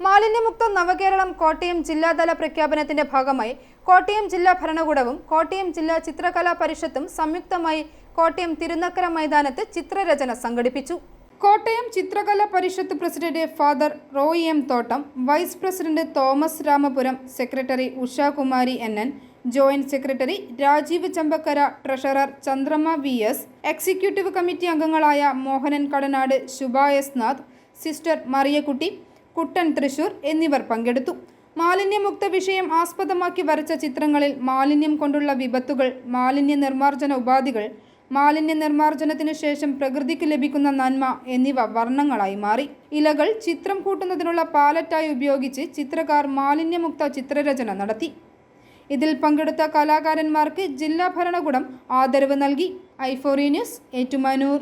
മാലിന്യമുക്ത നവകേരളം കോട്ടയം ജില്ലാതല പ്രഖ്യാപനത്തിന്റെ ഭാഗമായി കോട്ടയം ജില്ലാ ഭരണകൂടവും കോട്ടയം ജില്ലാ ചിത്രകലാ പരിഷത്തും സംയുക്തമായി കോട്ടയം തിരുനക്കര മൈതാനത്ത് ചിത്രരചന സംഘടിപ്പിച്ചു. Kottayam Chithrakala Parishath president father Roy M Thottam, vice president Thomas Ramapuram, secretary Ushakumari NN, joint secretary Rajeev Champakkara, treasurer Chandramma VS, executive committee അംഗങ്ങളായ മോഹനൻ കടനാട്, ശുഭ S നാഥ്, സിസ്റ്റർ മറിയക്കുട്ടി, കുട്ടൻ തൃശൂർ എന്നിവർ പങ്കെടുത്തു. മാലിന്യമുക്ത വിഷയം ആസ്പദമാക്കി വരച്ച ചിത്രങ്ങളിൽ മാലിന്യം കൊണ്ടുള്ള വിപത്തുകൾ, മാലിന്യ നിർമ്മാർജ്ജന ഉപാധികൾ, മാലിന്യ നിർമ്മാർജ്ജനത്തിനു ശേഷം പ്രകൃതിക്ക് ലഭിക്കുന്ന നന്മ എന്നിവ വർണ്ണങ്ങളായി മാറി. ഇലകൾ ചിത്രം കൂട്ടുന്നതിനുള്ള പാലറ്റായി ഉപയോഗിച്ച് ചിത്രകാർ മാലിന്യമുക്ത ചിത്രരചന നടത്തി. ഇതിൽ പങ്കെടുത്ത കലാകാരന്മാർക്ക് ജില്ലാ ഭരണകൂടം ആദരവ് നൽകി. i4E news, Ettumanoor.